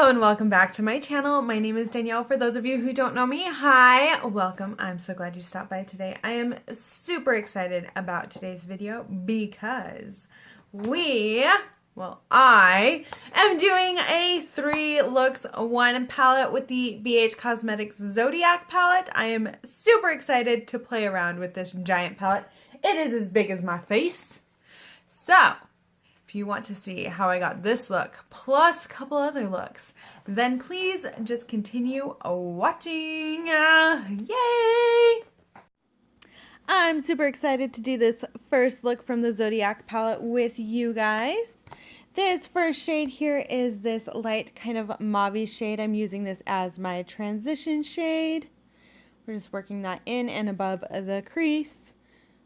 Hello and welcome back to my channel. My name is Danielle. For those of you who don't know me, hi, welcome. I'm so glad you stopped by today. I am super excited about today's video because I am doing a 3 looks 1 palette with the BH Cosmetics Zodiac palette. I am super excited to play around with this giant palette. It is as big as my face. So, if you want to see how I got this look, plus a couple other looks, then please just continue watching. Yay! I'm super excited to do this first look from the Zodiac palette with you guys. This first shade here is this light kind of mauve shade. I'm using this as my transition shade. We're just working that in and above the crease.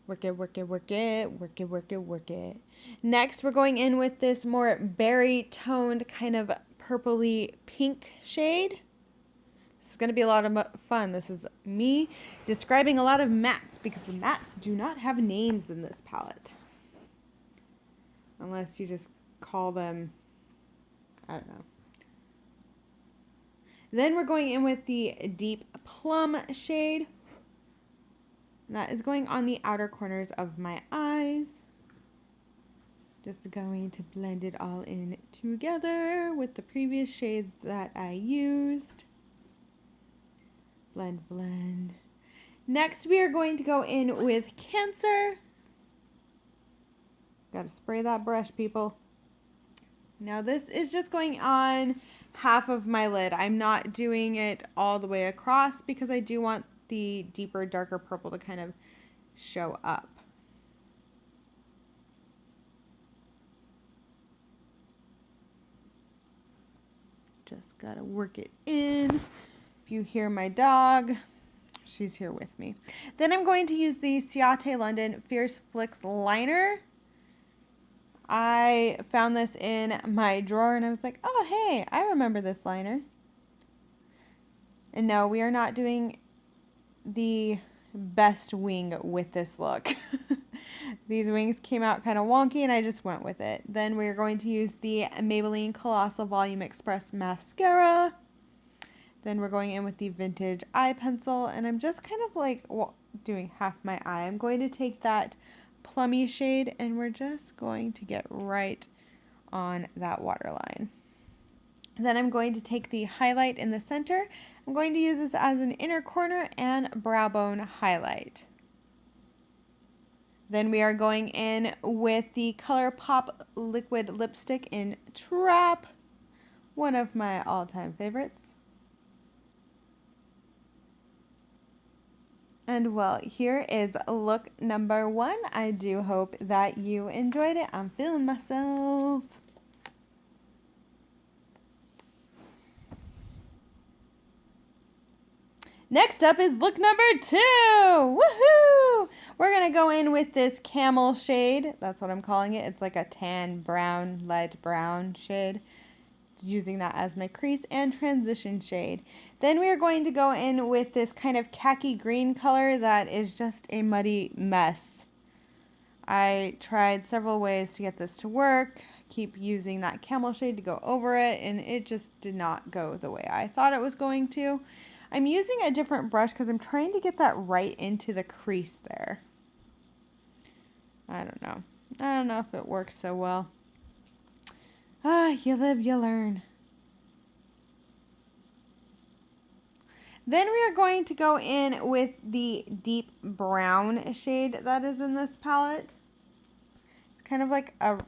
Work it, work it, work it, work it, work it, work it. Next, we're going in with this more berry toned kind of purpley pink shade. This is going to be a lot of fun. This is me describing a lot of mattes because the mattes do not have names in this palette. Unless you just call them, I don't know. Then we're going in with the deep plum shade. That is going on the outer corners of my eyes. Just going to blend it all in together with the previous shades that I used. Blend, blend. Next, we are going to go in with Cancer. Gotta spray that brush, people. Now, this is just going on half of my lid. I'm not doing it all the way across because I do want the deeper, darker purple to kind of show up. Just gotta work it in. If you hear my dog, she's here with me. Then I'm going to use the Ciate London Fierce Flicks liner. I found this in my drawer and I was like, oh hey, I remember this liner. And no, we are not doing the best wing with this look. These wings came out kind of wonky and I just went with it. Then we're going to use the Maybelline Colossal Volume Express mascara. Then we're going in with the Vintage eye pencil and I'm just kind of like doing half my eye. I'm going to take that plummy shade and we're just going to get right on that waterline. Then I'm going to take the highlight in the center. I'm going to use this as an inner corner and brow bone highlight. Then we are going in with the ColourPop liquid lipstick in Trap, one of my all-time favorites. And well, here is look number 1. I do hope that you enjoyed it. I'm feeling myself. Next up is look number 2. Woohoo! We're going to go in with this camel shade. That's what I'm calling it. It's like a tan brown, light brown shade. Using that as my crease and transition shade. Then we are going to go in with this kind of khaki green color that is just a muddy mess. I tried several ways to get this to work. Keep using that camel shade to go over it and it just did not go the way I thought it was going to. I'm using a different brush because I'm trying to get that right into the crease there. I don't know. I don't know if it works so well. You live, you learn. Then we are going to go in with the deep brown shade that is in this palette. It's kind of like a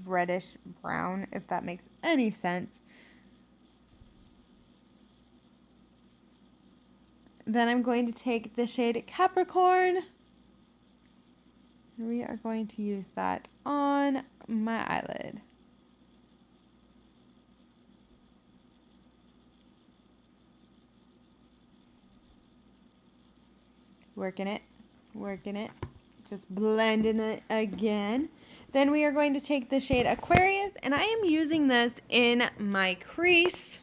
reddish brown, if that makes any sense. Then I'm going to take the shade Capricorn. And we are going to use that on my eyelid. Working it, just blending it again. Then we are going to take the shade Aquarius, and I am using this in my crease.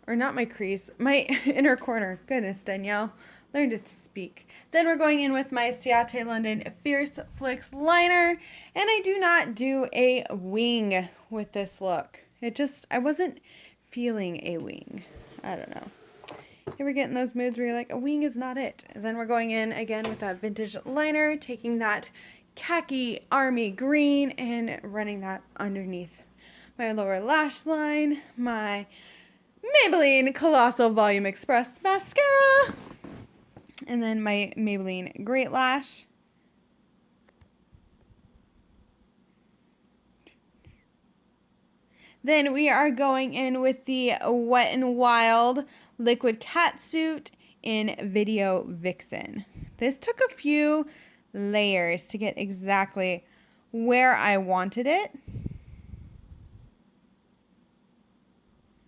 Or not my crease, my inner corner. Goodness, Danielle, learn to speak. Then we're going in with my Ciate London Fierce Flicks liner, and I do not do a wing with this look. I wasn't feeling a wing. I don't know. You ever get in those moods where you're like, a wing is not it? And then we're going in again with that vintage liner, taking that khaki army green and running that underneath my lower lash line, my Maybelline Colossal Volume Express mascara, and then my Maybelline Great Lash. Then we are going in with the Wet n Wild Liquid Catsuit in Video Vixen. This took a few layers to get exactly where I wanted it.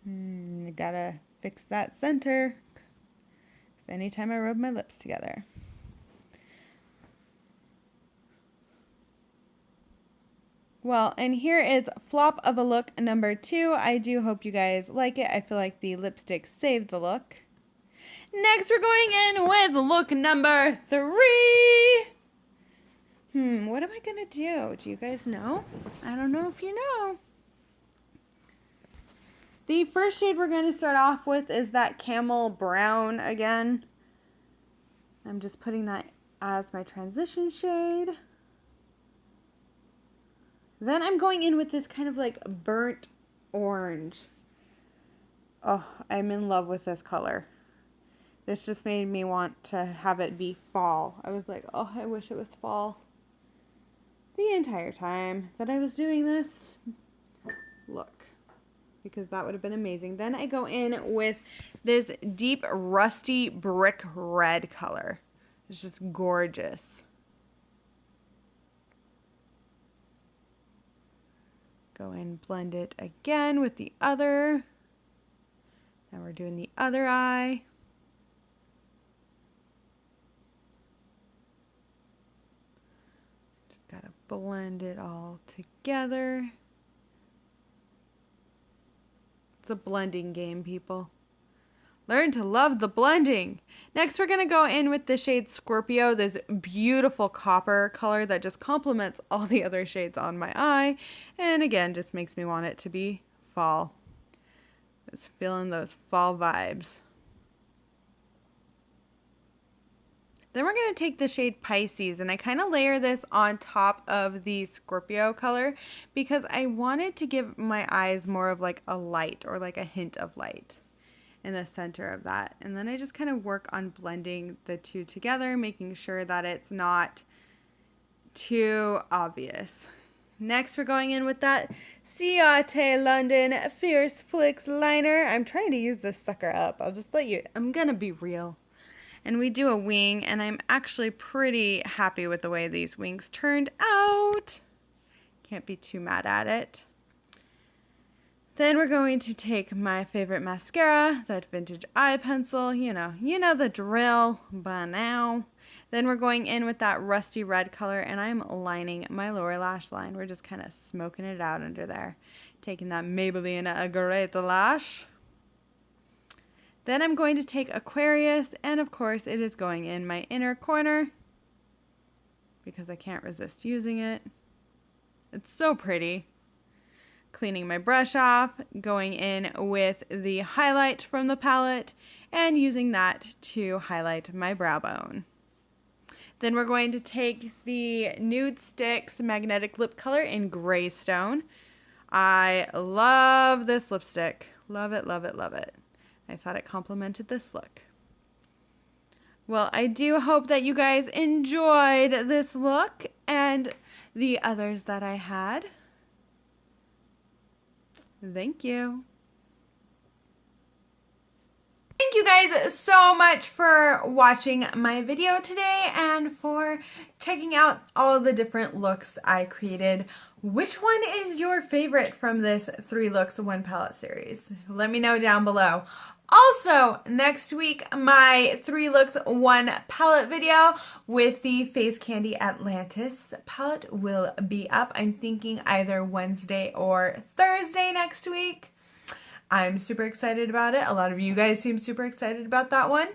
I gotta fix that center, because anytime I rub my lips together. Well, and here is Flop of a Look number 2. I do hope you guys like it. I feel like the lipstick saved the look. Next, we're going in with look number 3. What am I gonna do? Do you guys know? I don't know if you know. The first shade we're going to start off with is that Camel Brown again. I'm just putting that as my transition shade. Then I'm going in with this kind of like burnt orange. Oh, I'm in love with this color. This just made me want to have it be fall. I was like, oh, I wish it was fall. The entire time that I was doing this look, because that would have been amazing. Then I go in with this deep rusty brick red color. It's just gorgeous. Go and blend it again with the other. Now we're doing the other eye. Just gotta blend it all together. It's a blending game, people. Learn to love the blending. Next, we're going to go in with the shade Scorpio, this beautiful copper color that just complements all the other shades on my eye. And again, just makes me want it to be fall. Just feeling those fall vibes. Then we're going to take the shade Pisces, and I kind of layer this on top of the Scorpio color because I wanted to give my eyes more of like a light, or like a hint of light in the center of that. And then I just kind of work on blending the two together, making sure that it's not too obvious. Next, we're going in with that Ciate London Fierce Flicks liner. I'm trying to use this sucker up. I'm gonna be real. And we do a wing, and I'm actually pretty happy with the way these wings turned out. Can't be too mad at it. Then we're going to take my favorite mascara, that vintage eye pencil. You know the drill by now. Then we're going in with that rusty red color, and I'm lining my lower lash line. We're just kind of smoking it out under there. Taking that Maybelline Great Lash. Then I'm going to take Aquarius, and of course it is going in my inner corner because I can't resist using it. It's so pretty. Cleaning my brush off, going in with the highlight from the palette, and using that to highlight my brow bone. Then we're going to take the Nude Sticks Magnetic Lip Color in Greystone. I love this lipstick. Love it, love it, love it. I thought it complemented this look. Well, I do hope that you guys enjoyed this look and the others that I had. Thank you. Thank you guys so much for watching my video today and for checking out all the different looks I created. Which one is your favorite from this 3 looks 1 palette series? Let me know down below. Also, next week, my 3 looks 1 palette video with the Face Candy Atlantis palette will be up. I'm thinking either Wednesday or Thursday next week. I'm super excited about it. A lot of you guys seem super excited about that one.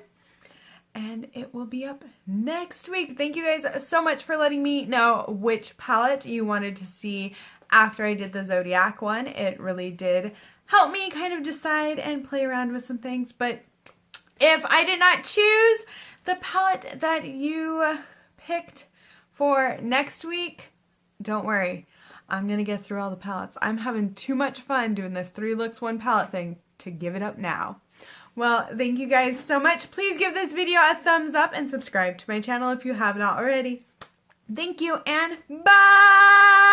And it will be up next week. Thank you guys so much for letting me know which palette you wanted to see after I did the Zodiac one. It really did help me kind of decide and play around with some things. But if I did not choose the palette that you picked for next week, don't worry. I'm going to get through all the palettes. I'm having too much fun doing this 3 looks, 1 palette thing to give it up now. Well, thank you guys so much. Please give this video a thumbs up and subscribe to my channel if you have not already. Thank you and bye!